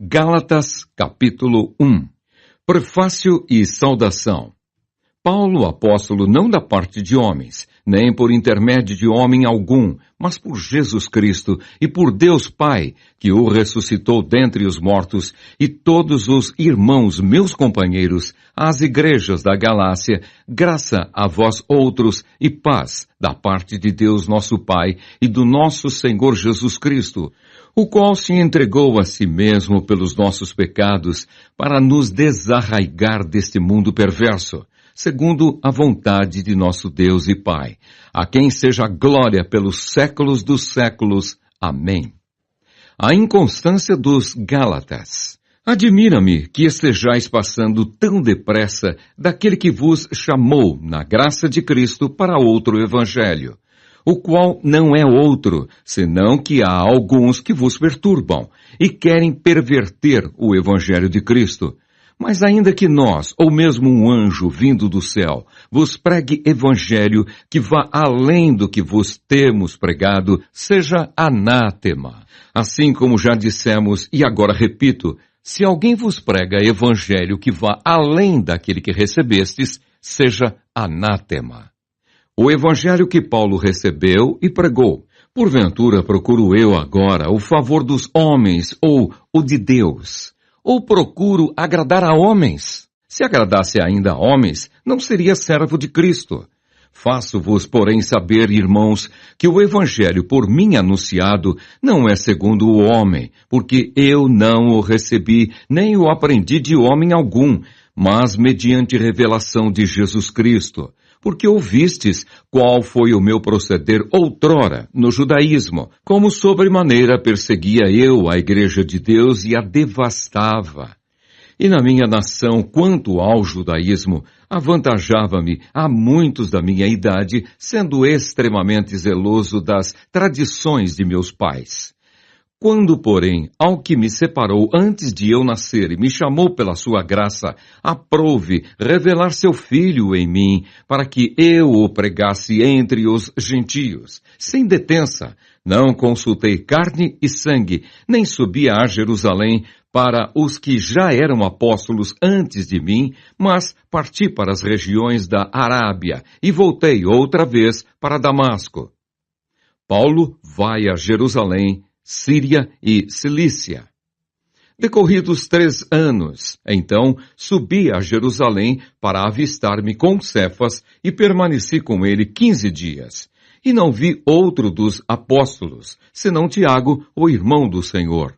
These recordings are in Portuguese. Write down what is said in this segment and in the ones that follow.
Gálatas, capítulo 1. Prefácio e saudação. Paulo, apóstolo, não da parte de homens, nem por intermédio de homem algum, mas por Jesus Cristo e por Deus Pai, que o ressuscitou dentre os mortos, e todos os irmãos, meus companheiros, às igrejas da Galácia, graça a vós outros e paz da parte de Deus nosso Pai e do nosso Senhor Jesus Cristo, o qual se entregou a si mesmo pelos nossos pecados para nos desarraigar deste mundo perverso, segundo a vontade de nosso Deus e Pai, a quem seja glória pelos séculos dos séculos. Amém. A inconstância dos Gálatas. Admira-me que estejais passando tão depressa daquele que vos chamou na graça de Cristo para outro evangelho, o qual não é outro, senão que há alguns que vos perturbam e querem perverter o evangelho de Cristo. Mas ainda que nós, ou mesmo um anjo vindo do céu, vos pregue evangelho que vá além do que vos temos pregado, seja anátema. Assim como já dissemos, e agora repito, se alguém vos prega evangelho que vá além daquele que recebestes, seja anátema. O evangelho que Paulo recebeu e pregou. Porventura procuro eu agora o favor dos homens ou o de Deus? Ou procuro agradar a homens? Se agradasse ainda a homens, não seria servo de Cristo. Faço-vos, porém, saber, irmãos, que o evangelho por mim anunciado não é segundo o homem, porque eu não o recebi, nem o aprendi de homem algum, mas mediante revelação de Jesus Cristo. Porque ouvistes qual foi o meu proceder outrora no judaísmo, como sobremaneira perseguia eu a igreja de Deus e a devastava. E na minha nação, quanto ao judaísmo, avantajava-me a muitos da minha idade, sendo extremamente zeloso das tradições de meus pais. Quando, porém, ao que me separou antes de eu nascer e me chamou pela sua graça, aprouve revelar seu Filho em mim, para que eu o pregasse entre os gentios, sem detença, não consultei carne e sangue, nem subi a Jerusalém para os que já eram apóstolos antes de mim, mas parti para as regiões da Arábia e voltei outra vez para Damasco. Paulo vai a Jerusalém, Síria e Cilícia. Decorridos 3 anos, então, subi a Jerusalém para avistar-me com Cefas e permaneci com ele 15 dias. E não vi outro dos apóstolos, senão Tiago, o irmão do Senhor.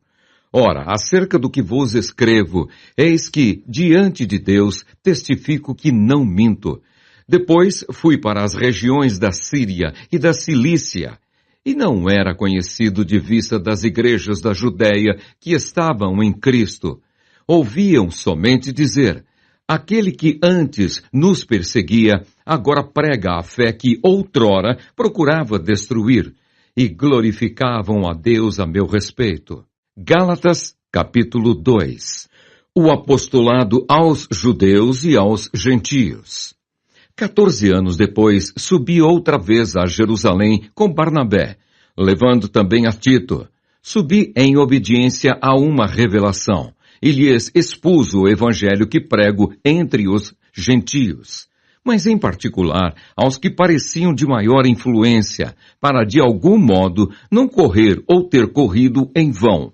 Ora, acerca do que vos escrevo, eis que, diante de Deus, testifico que não minto. Depois fui para as regiões da Síria e da Cilícia, e não era conhecido de vista das igrejas da Judéia que estavam em Cristo. Ouviam somente dizer, aquele que antes nos perseguia, agora prega a fé que outrora procurava destruir, e glorificavam a Deus a meu respeito. Gálatas, capítulo 2. O apostolado aos judeus e aos gentios. 14 anos depois, subi outra vez a Jerusalém com Barnabé, levando também a Tito. Subi em obediência a uma revelação, e lhes expus o evangelho que prego entre os gentios, mas em particular aos que pareciam de maior influência, para de algum modo não correr ou ter corrido em vão.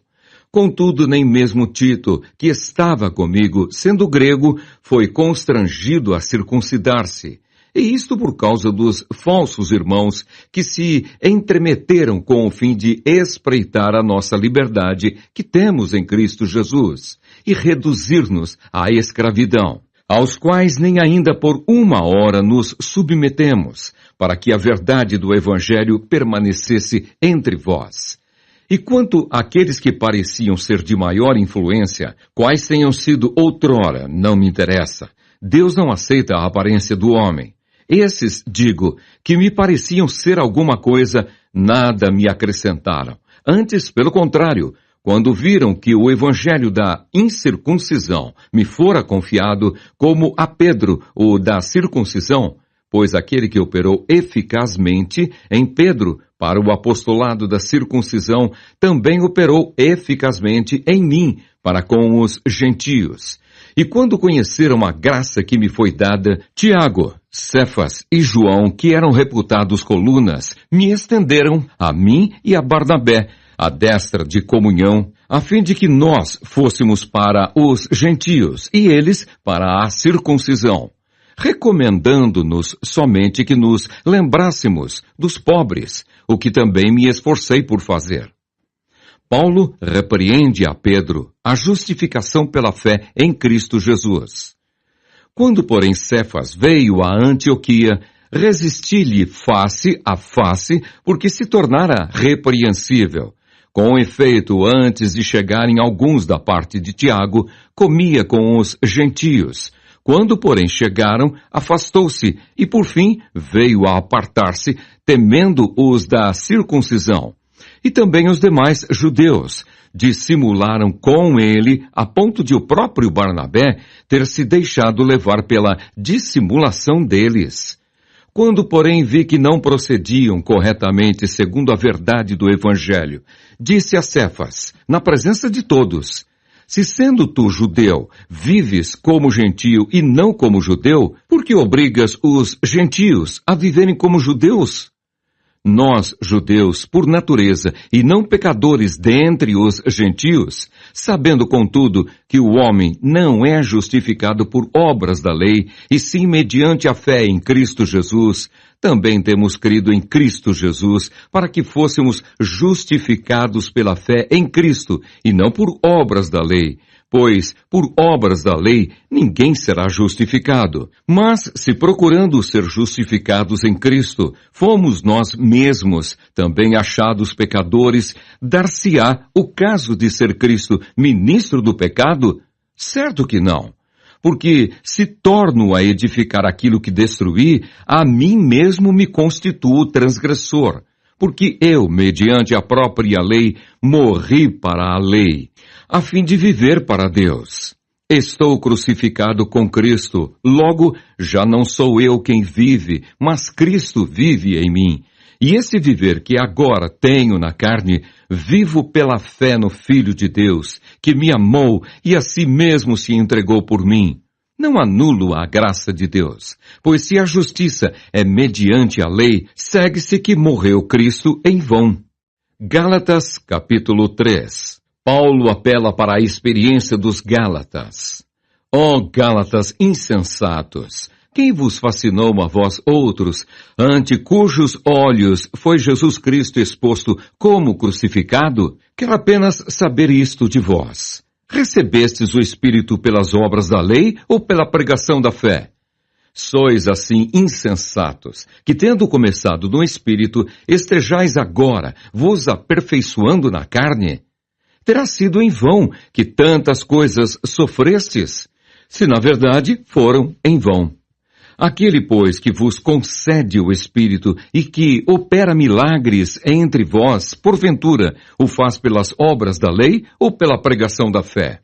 Contudo, nem mesmo Tito, que estava comigo, sendo grego, foi constrangido a circuncidar-se. E isto por causa dos falsos irmãos que se entremeteram com o fim de espreitar a nossa liberdade que temos em Cristo Jesus e reduzir-nos à escravidão, aos quais nem ainda por uma hora nos submetemos, para que a verdade do Evangelho permanecesse entre vós. E quanto àqueles que pareciam ser de maior influência, quais tenham sido outrora, não me interessa. Deus não aceita a aparência do homem. Esses, digo, que me pareciam ser alguma coisa, nada me acrescentaram. Antes, pelo contrário, quando viram que o evangelho da incircuncisão me fora confiado, como a Pedro o da circuncisão, pois aquele que operou eficazmente em Pedro para o apostolado da circuncisão também operou eficazmente em mim para com os gentios. E quando conheceram a graça que me foi dada, Tiago, Cefas e João, que eram reputados colunas, me estenderam a mim e a Barnabé, a destra de comunhão, a fim de que nós fôssemos para os gentios e eles para a circuncisão, recomendando-nos somente que nos lembrássemos dos pobres, o que também me esforcei por fazer. Paulo repreende a Pedro a justificação pela fé em Cristo Jesus. Quando, porém, Cefas veio a Antioquia, resisti-lhe face a face, porque se tornara repreensível. Com efeito, antes de chegarem alguns da parte de Tiago, comia com os gentios. Quando, porém, chegaram, afastou-se e, por fim, veio a apartar-se, temendo os da circuncisão. E também os demais judeus dissimularam com ele, a ponto de o próprio Barnabé ter se deixado levar pela dissimulação deles. Quando, porém, vi que não procediam corretamente segundo a verdade do Evangelho, disse a Cefas, na presença de todos: se sendo tu judeu, vives como gentio e não como judeu, por que obrigas os gentios a viverem como judeus? Nós, judeus, por natureza, e não pecadores dentre os gentios, sabendo, contudo, que o homem não é justificado por obras da lei, e sim mediante a fé em Cristo Jesus, também temos crido em Cristo Jesus, para que fôssemos justificados pela fé em Cristo, e não por obras da lei. Pois, por obras da lei, ninguém será justificado. Mas, se procurando ser justificados em Cristo, fomos nós mesmos, também achados pecadores, dar-se-á o caso de ser Cristo ministro do pecado? Certo que não. Porque, se torno a edificar aquilo que destruí, a mim mesmo me constituo transgressor. Porque eu, mediante a própria lei, morri para a lei, a fim de viver para Deus. Estou crucificado com Cristo, logo já não sou eu quem vive, mas Cristo vive em mim. E esse viver que agora tenho na carne, vivo pela fé no Filho de Deus, que me amou e a si mesmo se entregou por mim. Não anulo a graça de Deus, pois se a justiça é mediante a lei, segue-se que morreu Cristo em vão. Gálatas, capítulo 3. Paulo apela para a experiência dos Gálatas. Ó Gálatas insensatos! Quem vos fascinou a vós outros, ante cujos olhos foi Jesus Cristo exposto como crucificado? Quero apenas saber isto de vós. Recebestes o Espírito pelas obras da lei ou pela pregação da fé? Sois assim insensatos, que tendo começado no Espírito, estejais agora vos aperfeiçoando na carne? Terá sido em vão que tantas coisas sofrestes, se na verdade foram em vão. Aquele, pois, que vos concede o Espírito e que opera milagres entre vós, porventura, o faz pelas obras da lei ou pela pregação da fé?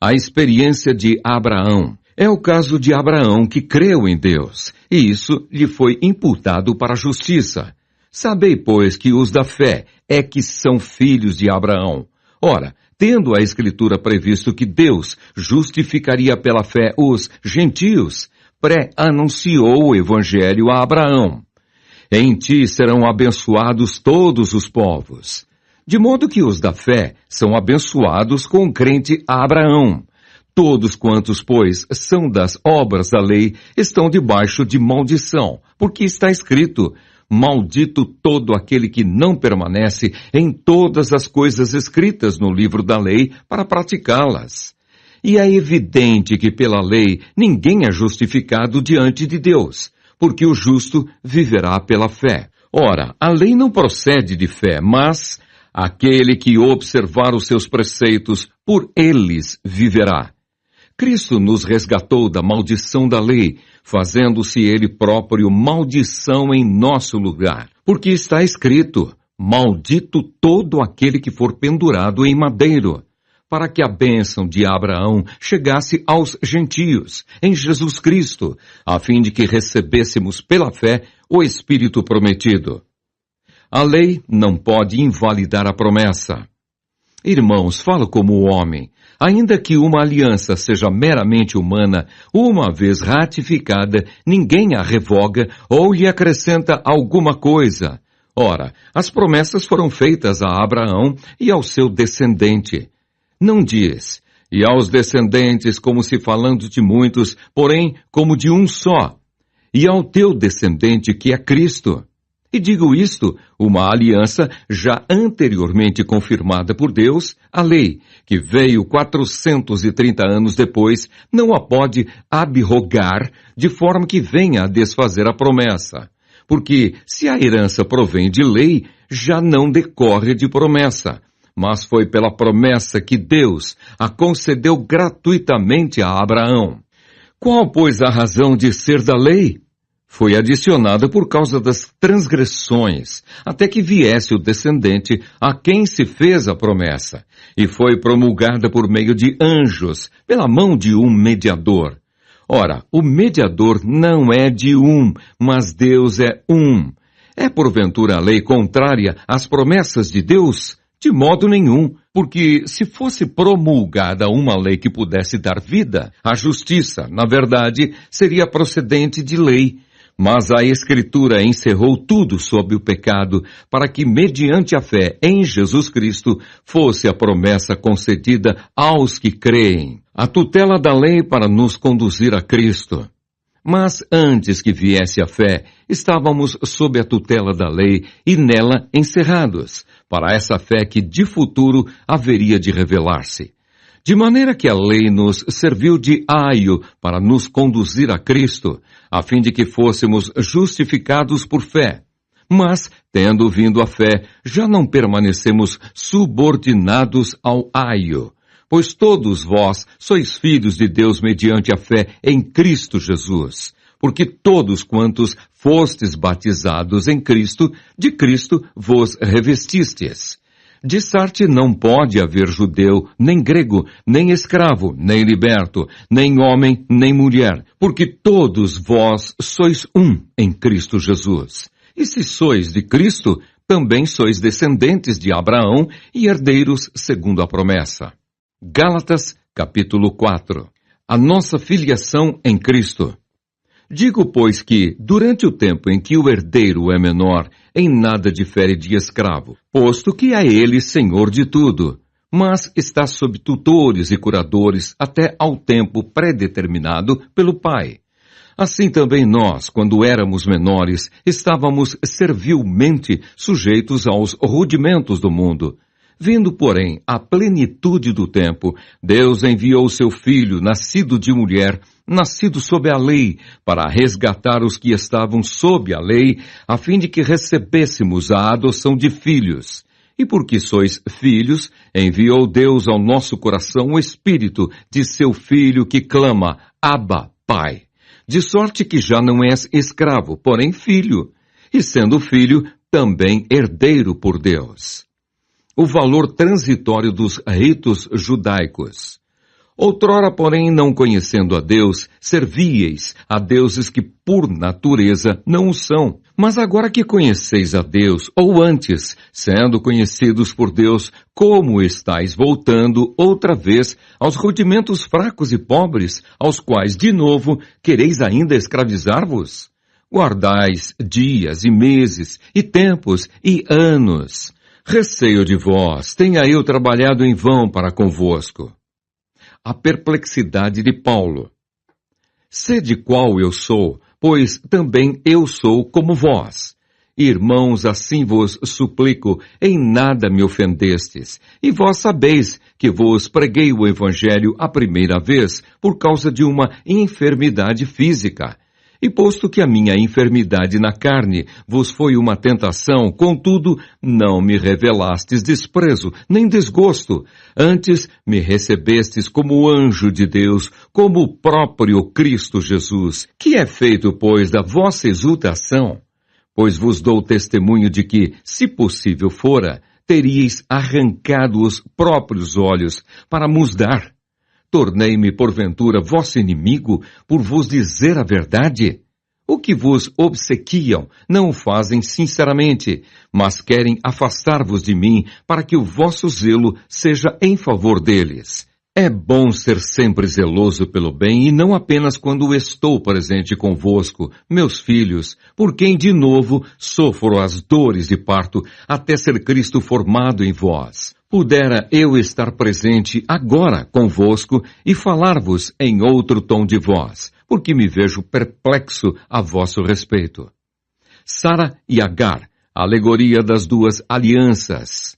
A experiência de Abraão. É o caso de Abraão que creu em Deus, e isso lhe foi imputado para a justiça. Sabei, pois, que os da fé é que são filhos de Abraão. Ora, tendo a Escritura previsto que Deus justificaria pela fé os gentios, pré-anunciou o Evangelho a Abraão. Em ti serão abençoados todos os povos. De modo que os da fé são abençoados com o crente Abraão. Todos quantos, pois, são das obras da lei, estão debaixo de maldição, porque está escrito: maldito todo aquele que não permanece em todas as coisas escritas no livro da lei para praticá-las. E é evidente que pela lei ninguém é justificado diante de Deus, porque o justo viverá pela fé. Ora, a lei não procede de fé, mas aquele que observar os seus preceitos, por eles viverá. Cristo nos resgatou da maldição da lei, fazendo-se ele próprio maldição em nosso lugar. Porque está escrito: maldito todo aquele que for pendurado em madeiro, para que a bênção de Abraão chegasse aos gentios, em Jesus Cristo, a fim de que recebêssemos pela fé o Espírito prometido. A lei não pode invalidar a promessa. Irmãos, falo como homem. Ainda que uma aliança seja meramente humana, uma vez ratificada, ninguém a revoga ou lhe acrescenta alguma coisa. Ora, as promessas foram feitas a Abraão e ao seu descendente. Não diz, e aos descendentes como se falando de muitos, porém como de um só, e ao teu descendente que é Cristo. E digo isto, uma aliança já anteriormente confirmada por Deus, a lei, que veio 430 anos depois, não a pode abrogar de forma que venha a desfazer a promessa. Porque se a herança provém de lei, já não decorre de promessa, mas foi pela promessa que Deus a concedeu gratuitamente a Abraão. Qual, pois, a razão de ser da lei? Foi adicionada por causa das transgressões, até que viesse o descendente a quem se fez a promessa, e foi promulgada por meio de anjos, pela mão de um mediador. Ora, o mediador não é de um, mas Deus é um. É porventura a lei contrária às promessas de Deus? De modo nenhum, porque se fosse promulgada uma lei que pudesse dar vida, a justiça, na verdade, seria procedente de lei. Mas a Escritura encerrou tudo sob o pecado, para que, mediante a fé em Jesus Cristo, fosse a promessa concedida aos que creem. A tutela da lei para nos conduzir a Cristo. Mas antes que viesse a fé, estávamos sob a tutela da lei e nela encerrados, para essa fé que de futuro haveria de revelar-se. De maneira que a lei nos serviu de aio para nos conduzir a Cristo, a fim de que fôssemos justificados por fé. Mas, tendo vindo a fé, já não permanecemos subordinados ao aio. Pois todos vós sois filhos de Deus mediante a fé em Cristo Jesus. Porque todos quantos fostes batizados em Cristo, de Cristo vos revestistes. De sorte não pode haver judeu, nem grego, nem escravo, nem liberto, nem homem, nem mulher, porque todos vós sois um em Cristo Jesus. E se sois de Cristo, também sois descendentes de Abraão e herdeiros segundo a promessa. Gálatas, capítulo 4. A nossa filiação em Cristo. Digo, pois, que, durante o tempo em que o herdeiro é menor, em nada difere de escravo, posto que é ele senhor de tudo, mas está sob tutores e curadores até ao tempo predeterminado pelo Pai. Assim também nós, quando éramos menores, estávamos servilmente sujeitos aos rudimentos do mundo. Vindo, porém, à plenitude do tempo, Deus enviou seu Filho, nascido de mulher, nascido sob a lei, para resgatar os que estavam sob a lei, a fim de que recebêssemos a adoção de filhos. E porque sois filhos, enviou Deus ao nosso coração o Espírito de seu Filho que clama, Abba, Pai. De sorte que já não és escravo, porém filho, e sendo filho, também herdeiro por Deus. O valor transitório dos ritos judaicos. Outrora, porém, não conhecendo a Deus, servíeis a deuses que, por natureza, não o são. Mas agora que conheceis a Deus, ou antes, sendo conhecidos por Deus, como estáis voltando outra vez aos rudimentos fracos e pobres, aos quais, de novo, quereis ainda escravizar-vos? Guardais dias e meses, e tempos e anos. Receio de vós, tenha eu trabalhado em vão para convosco. A perplexidade de Paulo. Sede qual eu sou, pois também eu sou como vós. Irmãos, assim vos suplico, em nada me ofendestes, e vós sabeis que vos preguei o Evangelho a primeira vez por causa de uma enfermidade física. E posto que a minha enfermidade na carne vos foi uma tentação, contudo, não me revelastes desprezo, nem desgosto. Antes me recebestes como anjo de Deus, como o próprio Cristo Jesus, que é feito, pois, da vossa exultação. Pois vos dou testemunho de que, se possível fora, teríeis arrancado os próprios olhos para vos dar. Tornei-me, porventura, vosso inimigo, por vos dizer a verdade? O que vos obsequiam não o fazem sinceramente, mas querem afastar-vos de mim para que o vosso zelo seja em favor deles. É bom ser sempre zeloso pelo bem e não apenas quando estou presente convosco, meus filhos, por quem de novo sofro as dores de parto até ser Cristo formado em vós. Pudera eu estar presente agora convosco e falar-vos em outro tom de voz, porque me vejo perplexo a vosso respeito. Sara e Agar, alegoria das duas alianças.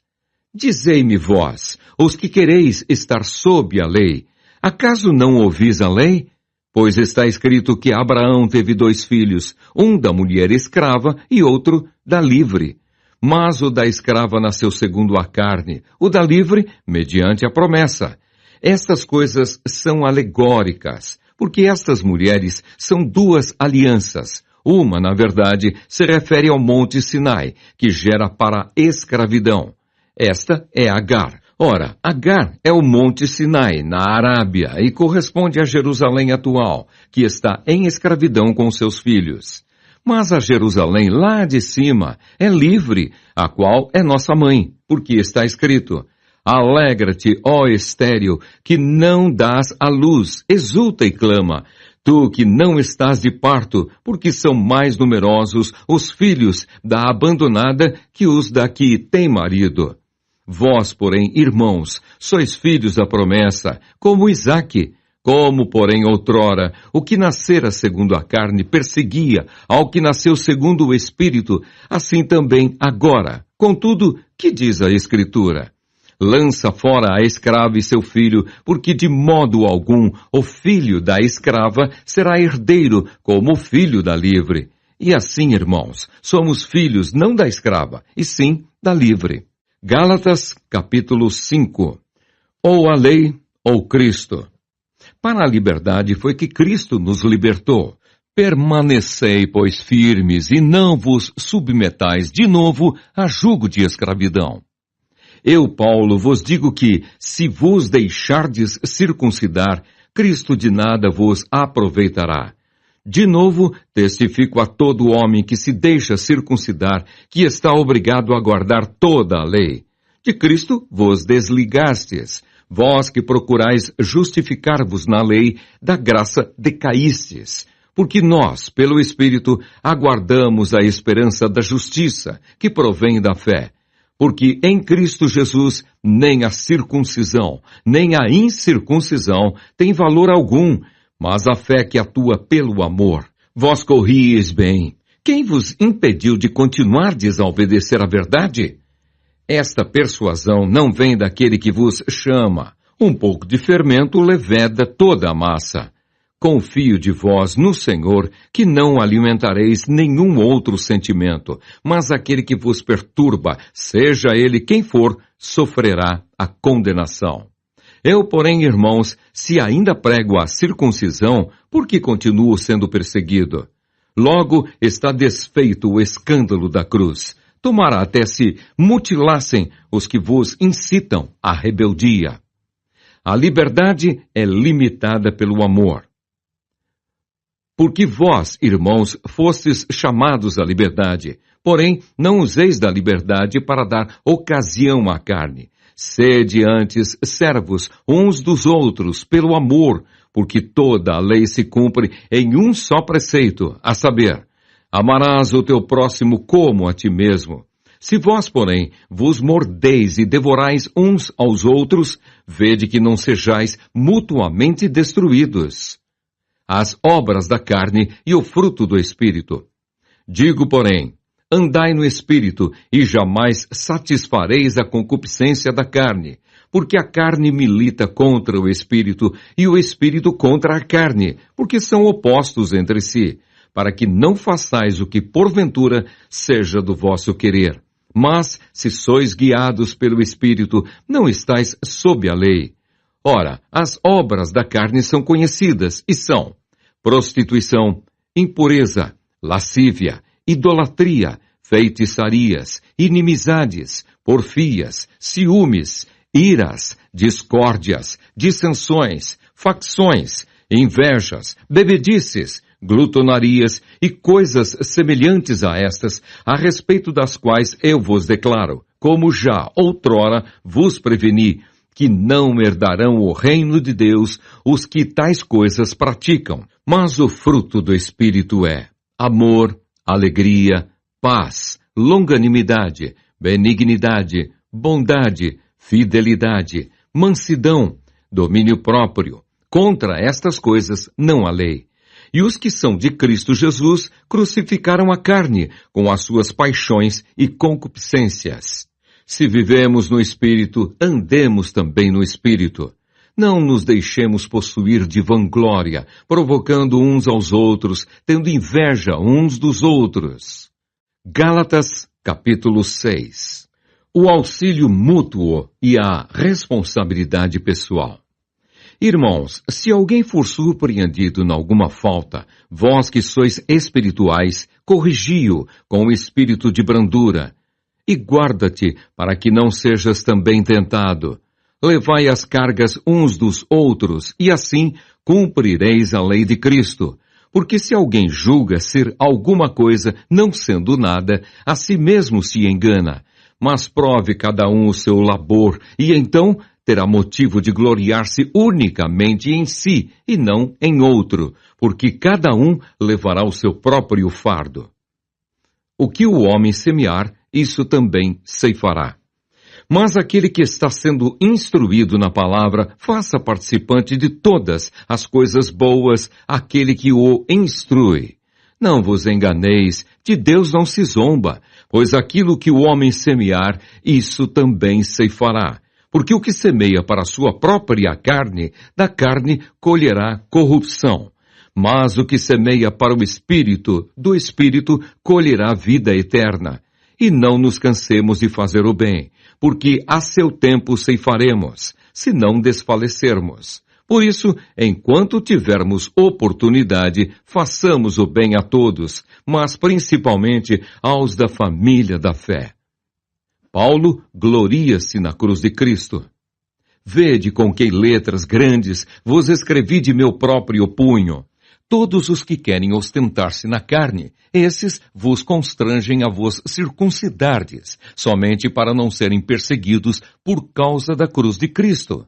Dizei-me vós, os que quereis estar sob a lei, acaso não ouvis a lei? Pois está escrito que Abraão teve 2 filhos, um da mulher escrava e outro da livre. Mas o da escrava nasceu segundo a carne, o da livre, mediante a promessa. Estas coisas são alegóricas, porque estas mulheres são 2 alianças. Uma, na verdade, se refere ao Monte Sinai, que gera para a escravidão. Esta é Agar. Ora, Agar é o Monte Sinai, na Arábia, e corresponde a Jerusalém atual, que está em escravidão com seus filhos. Mas a Jerusalém lá de cima é livre, a qual é nossa mãe, porque está escrito: Alegra-te, ó estéril, que não dás à luz, exulta e clama. Tu que não estás de parto, porque são mais numerosos os filhos da abandonada que os da que tem marido. Vós, porém, irmãos, sois filhos da promessa, como Isaque. Como, porém, outrora, o que nascera segundo a carne perseguia ao que nasceu segundo o Espírito, assim também agora. Contudo, que diz a Escritura? Lança fora a escrava e seu filho, porque de modo algum o filho da escrava será herdeiro como o filho da livre. E assim, irmãos, somos filhos não da escrava, e sim da livre. Gálatas, capítulo 5. Ou a lei, ou Cristo. Para a liberdade foi que Cristo nos libertou. Permanecei, pois, firmes, e não vos submetais de novo a jugo de escravidão. Eu, Paulo, vos digo que, se vos deixardes circuncidar, Cristo de nada vos aproveitará. De novo, testifico a todo homem que se deixa circuncidar, que está obrigado a guardar toda a lei. De Cristo vos desligastes, vós que procurais justificar-vos na lei, da graça decaístes. Porque nós, pelo Espírito, aguardamos a esperança da justiça, que provém da fé. Porque em Cristo Jesus, nem a circuncisão, nem a incircuncisão tem valor algum, mas a fé que atua pelo amor. Vós corrieis bem. Quem vos impediu de continuardes a obedecer à verdade? Esta persuasão não vem daquele que vos chama. Um pouco de fermento leveda toda a massa. Confio de vós no Senhor, que não alimentareis nenhum outro sentimento, mas aquele que vos perturba, seja ele quem for, sofrerá a condenação. Eu, porém, irmãos, se ainda prego a circuncisão, por que continuo sendo perseguido? Logo está desfeito o escândalo da cruz. Tomara até se mutilassem os que vos incitam à rebeldia. A liberdade é limitada pelo amor. Porque vós, irmãos, fostes chamados à liberdade, porém não useis da liberdade para dar ocasião à carne. Sede antes servos uns dos outros pelo amor, porque toda a lei se cumpre em um só preceito, a saber, amarás o teu próximo como a ti mesmo. Se vós, porém, vos mordeis e devorais uns aos outros, vede que não sejais mutuamente destruídos. As obras da carne e o fruto do Espírito. Digo, porém, andai no Espírito, e jamais satisfareis a concupiscência da carne, porque a carne milita contra o Espírito, e o Espírito contra a carne, porque são opostos entre si, para que não façais o que porventura seja do vosso querer. Mas, se sois guiados pelo Espírito, não estáis sob a lei. Ora, as obras da carne são conhecidas, e são prostituição, impureza, lascívia, idolatria, feitiçarias, inimizades, porfias, ciúmes, iras, discórdias, dissensões, facções, invejas, bebedices, glutonarias e coisas semelhantes a estas, a respeito das quais eu vos declaro, como já outrora vos preveni, que não herdarão o reino de Deus os que tais coisas praticam. Mas o fruto do Espírito é amor, alegria, paz, longanimidade, benignidade, bondade, fidelidade, mansidão, domínio próprio. Contra estas coisas não há lei. E os que são de Cristo Jesus crucificaram a carne com as suas paixões e concupiscências. Se vivemos no Espírito, andemos também no Espírito. Não nos deixemos possuir de vanglória, provocando uns aos outros, tendo inveja uns dos outros. Gálatas, capítulo 6. O auxílio mútuo e a responsabilidade pessoal. Irmãos, se alguém for surpreendido em alguma falta, vós que sois espirituais, corrigi-o com o espírito de brandura. E guarda-te para que não sejas também tentado. Levai as cargas uns dos outros, e assim cumprireis a lei de Cristo. Porque se alguém julga ser alguma coisa, não sendo nada, a si mesmo se engana. Mas prove cada um o seu labor, e então terá motivo de gloriar-se unicamente em si, e não em outro, porque cada um levará o seu próprio fardo. O que o homem semear, isso também ceifará. Mas aquele que está sendo instruído na palavra, faça participante de todas as coisas boas aquele que o instrui. Não vos enganeis, de Deus não se zomba, pois aquilo que o homem semear, isso também ceifará. Porque o que semeia para a sua própria carne, da carne colherá corrupção. Mas o que semeia para o Espírito, do Espírito colherá vida eterna. E não nos cansemos de fazer o bem, porque a seu tempo ceifaremos, se não desfalecermos. Por isso, enquanto tivermos oportunidade, façamos o bem a todos, mas principalmente aos da família da fé. Paulo gloria-se na cruz de Cristo. Vede com que letras grandes vos escrevi de meu próprio punho. Todos os que querem ostentar-se na carne, esses vos constrangem a vos circuncidardes, somente para não serem perseguidos por causa da cruz de Cristo.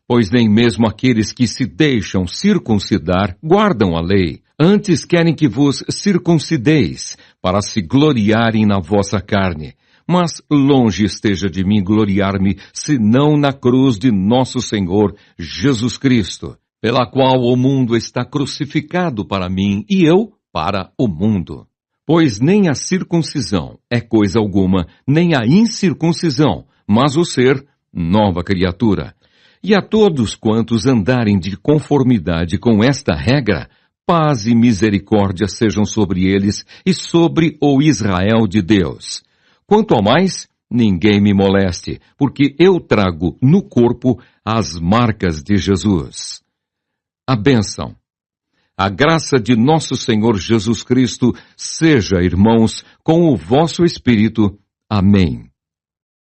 Pois nem mesmo aqueles que se deixam circuncidar guardam a lei. Antes querem que vos circuncideis, para se gloriarem na vossa carne. Mas longe esteja de mim gloriar-me, senão na cruz de nosso Senhor Jesus Cristo, pela qual o mundo está crucificado para mim e eu para o mundo. Pois nem a circuncisão é coisa alguma, nem a incircuncisão, mas o ser nova criatura. E a todos quantos andarem de conformidade com esta regra, paz e misericórdia sejam sobre eles e sobre o Israel de Deus. Quanto ao mais, ninguém me moleste, porque eu trago no corpo as marcas de Jesus. A bênção. A graça de nosso Senhor Jesus Cristo seja, irmãos, com o vosso espírito. Amém.